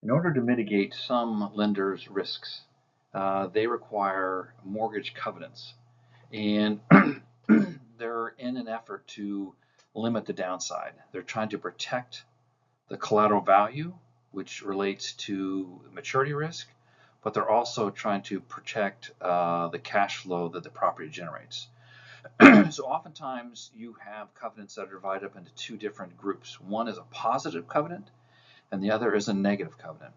In order to mitigate some lenders' risks, they require mortgage covenants, and they're in an effort to limit the downside. They're trying to protect the collateral value, which relates to maturity risk, but they're also trying to protect the cash flow that the property generates. So oftentimes you have covenants that are divided up into two different groups. One is a positive covenant, and the other is a negative covenant.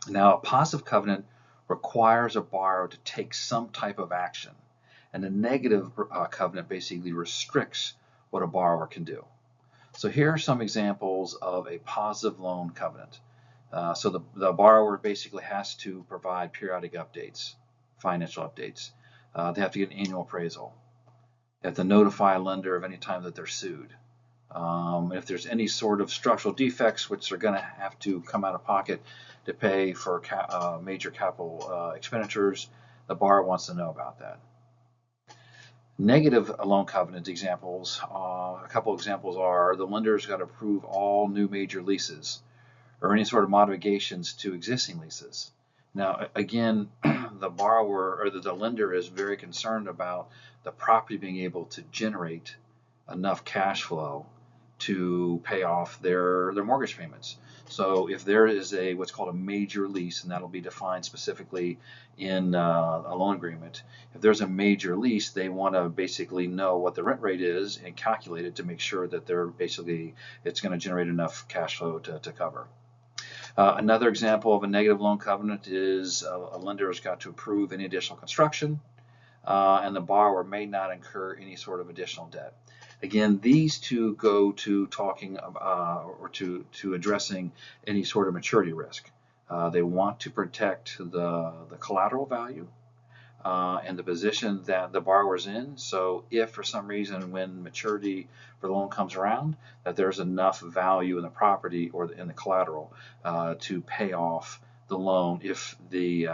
Now, a positive covenant requires a borrower to take some type of action, and a negative covenant basically restricts what a borrower can do. So here are some examples of a positive loan covenant. So the borrower basically has to provide periodic updates, financial updates. They have to get an annual appraisal. They have to notify a lender of any time that they're sued. If there's any sort of structural defects, which they're going to have to come out of pocket to pay for major capital expenditures, the borrower wants to know about that. Negative loan covenant examples, a couple examples are the lender's got to approve all new major leases or any sort of modifications to existing leases. Now, again, the borrower or the lender is very concerned about the property being able to generate enough cash flow to pay off their mortgage payments. So if there is what's called a major lease, and that'll be defined specifically in a loan agreement, if there's a major lease, they want to basically know what the rent rate is and calculate it to make sure that it's going to generate enough cash flow to cover. Another example of a negative loan covenant is a lender has got to approve any additional construction, and the borrower may not incur any sort of additional debt. Again, these two go to talking or to addressing any sort of maturity risk. They want to protect the collateral value and the position that the borrower's in. So if for some reason when maturity for the loan comes around, that there's enough value in the property or in the collateral to pay off the loan if the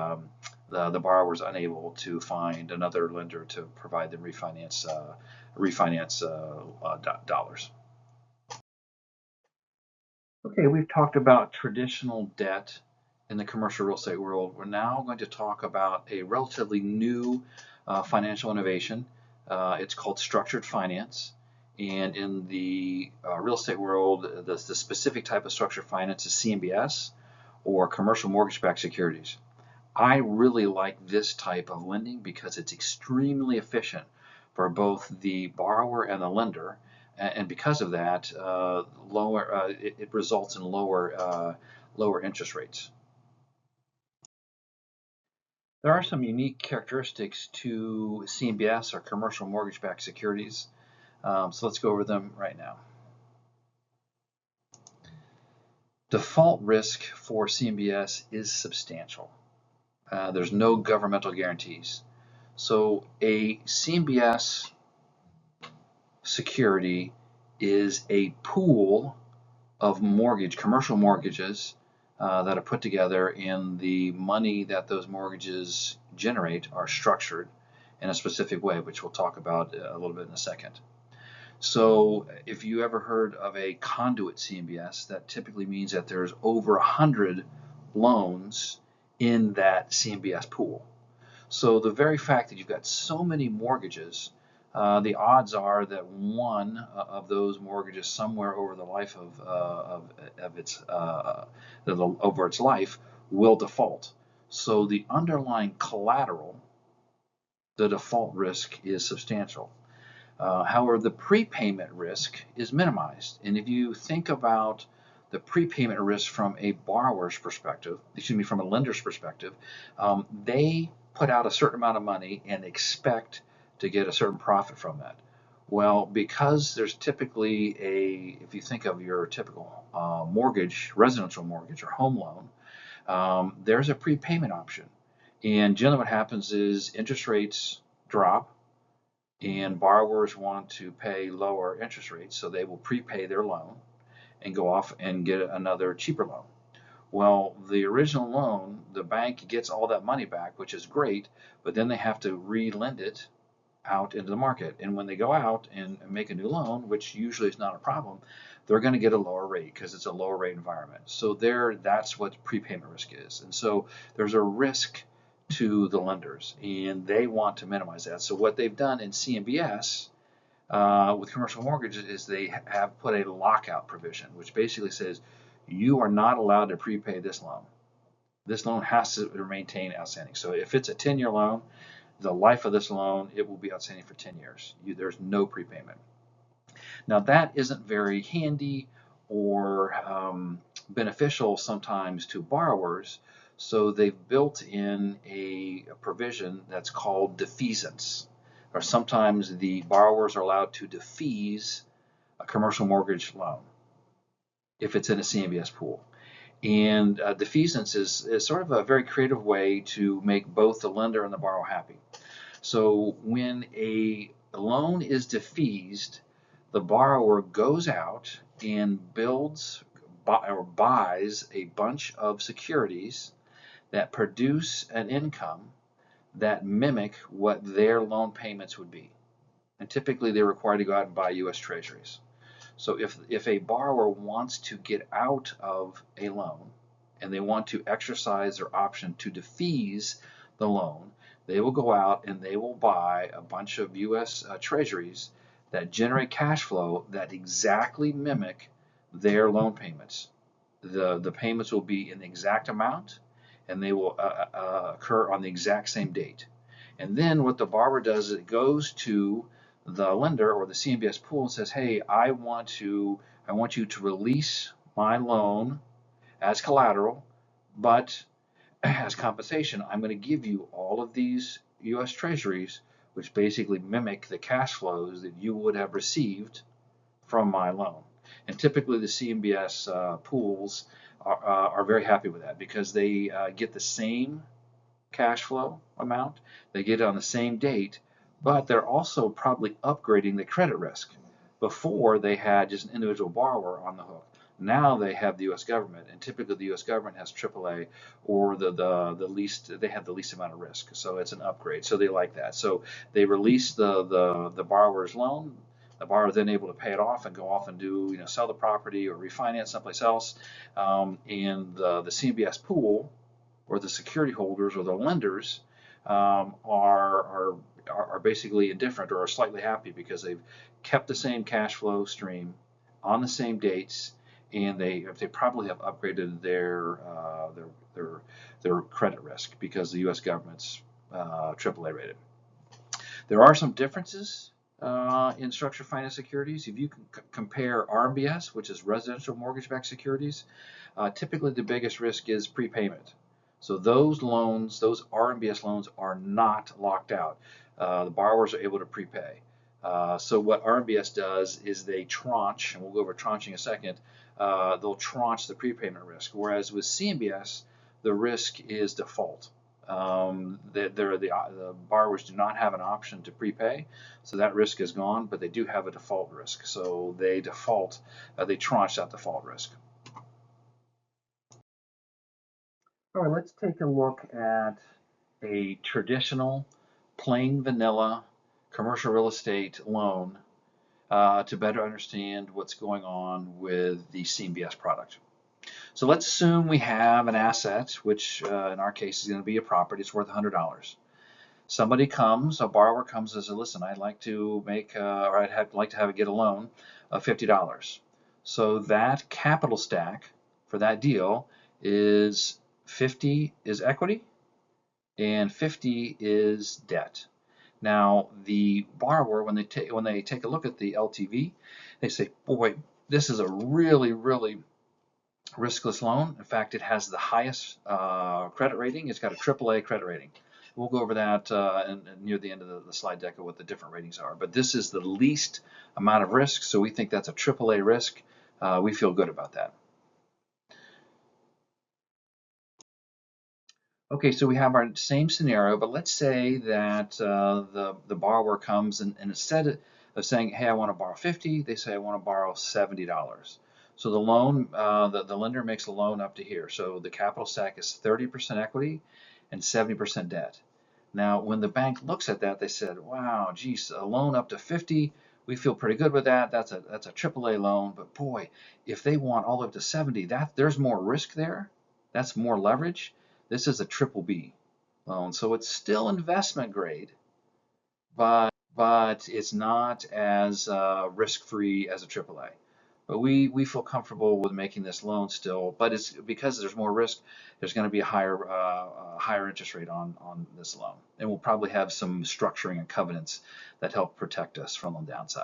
borrower is unable to find another lender to provide them refinance dollars. Okay, we've talked about traditional debt in the commercial real estate world. We're now going to talk about a relatively new financial innovation. It's called structured finance. And in the real estate world, the specific type of structured finance is CMBS, or commercial mortgage-backed securities. I really like this type of lending because it's extremely efficient for both the borrower and the lender, and because of that, it results in lower interest rates. There are some unique characteristics to CMBS, or commercial mortgage-backed securities. So let's go over them right now. Default risk for CMBS is substantial. There's no governmental guarantees. So a CMBS security is a pool of commercial mortgages that are put together, and the money that those mortgages generate are structured in a specific way, which we'll talk about a little bit in a second. So if you ever heard of a conduit CMBS, that typically means that there's over 100 loans in that CMBS pool. So the very fact that you've got so many mortgages, the odds are that one of those mortgages somewhere over the life over its life will default. So the underlying collateral, the default risk, is substantial. However, the prepayment risk is minimized. And if you think about the prepayment risk from a borrower's perspective, from a lender's perspective, they put out a certain amount of money and expect to get a certain profit from that. Well, because there's typically if you think of your typical residential mortgage or home loan, there's a prepayment option. And generally what happens is interest rates drop, and borrowers want to pay lower interest rates, so they will prepay their loan and go off and get another cheaper loan. Well, the original loan, the bank gets all that money back, which is great, but then they have to re-lend it out into the market. And when they go out and make a new loan, which usually is not a problem, they're going to get a lower rate because it's a lower rate environment. So that's what prepayment risk is. And so there's a risk to the lenders, and they want to minimize that. So what they've done in CMBS with commercial mortgages is they have put a lockout provision, which basically says you are not allowed to prepay this loan. This loan has to remain outstanding. So if it's a 10-year loan, the life of this loan, it will be outstanding for 10 years. There's no prepayment. Now that isn't very handy or beneficial sometimes to borrowers, so they've built in a provision that's called defeasance, or sometimes the borrowers are allowed to defease a commercial mortgage loan if it's in a CMBS pool. And defeasance is sort of a very creative way to make both the lender and the borrower happy. So when a loan is defeased, the borrower goes out and builds or buys a bunch of securities that produce an income that mimic what their loan payments would be. And typically they're required to go out and buy U.S. Treasuries. So if a borrower wants to get out of a loan and they want to exercise their option to defease the loan, they will go out and they will buy a bunch of U.S. Treasuries that generate cash flow that exactly mimic their loan payments. The payments will be in the exact amount, and they will occur on the exact same date. And then what the borrower does is it goes to the lender or the CMBS pool and says, hey, I want you to release my loan as collateral, but as compensation, I'm going to give you all of these U.S. Treasuries, which basically mimic the cash flows that you would have received from my loan. And typically the CMBS pools are very happy with that because they get the same cash flow amount, they get it on the same date, but they're also probably upgrading the credit risk. Before, they had just an individual borrower on the hook. Now they have the U.S. government, and typically the U.S. government has AAA or the least, they have the least amount of risk. So it's an upgrade. So they like that. So they release the borrower's loan. The borrower is then able to pay it off and go off and do, sell the property or refinance someplace else. And the CMBS pool or the security holders or the lenders are basically indifferent or are slightly happy because they've kept the same cash flow stream on the same dates, and they probably have upgraded their credit risk because the U.S. government's AAA rated. There are some differences in structured finance securities. If you can compare RMBS, which is residential mortgage-backed securities, typically the biggest risk is prepayment. So those loans, those RMBS loans, are not locked out. The borrowers are able to prepay. So what RMBS does is they tranche, and we'll go over tranching in a second, they'll tranche the prepayment risk, whereas with CMBS, the risk is default. The borrowers do not have an option to prepay, so that risk is gone, but they do have a default risk. So they default, they tranche that default risk. All right, let's take a look at a traditional, plain vanilla commercial real estate loan to better understand what's going on with the CMBS product. So let's assume we have an asset, which in our case is going to be a property. It's worth $100. Somebody comes, a borrower comes and says, listen, I'd like to make, or I'd like to get a loan of $50. So that capital stack for that deal is 50 is equity and 50 is debt. Now the borrower, when they take a look at the LTV, they say, boy, this is a really, really riskless loan. In fact, it has the highest credit rating. It's got a AAA credit rating. We'll go over that near the end of the slide deck of what the different ratings are. But this is the least amount of risk, so we think that's a AAA risk. We feel good about that. Okay, so we have our same scenario, but let's say that the borrower comes and instead of saying, hey, I want to borrow 50, they say, I want to borrow $70. So the loan, the lender makes a loan up to here. So the capital stack is 30% equity and 70% debt. Now, when the bank looks at that, they said, wow, geez, a loan up to 50, we feel pretty good with that. That's a AAA loan. But boy, if they want all the way up to 70, there's more risk there. That's more leverage. This is a triple B loan, so it's still investment grade, but it's not as risk-free as a AAA. But we feel comfortable with making this loan still, but it's because there's more risk. There's going to be a higher interest rate on this loan, and we'll probably have some structuring and covenants that help protect us from the downside.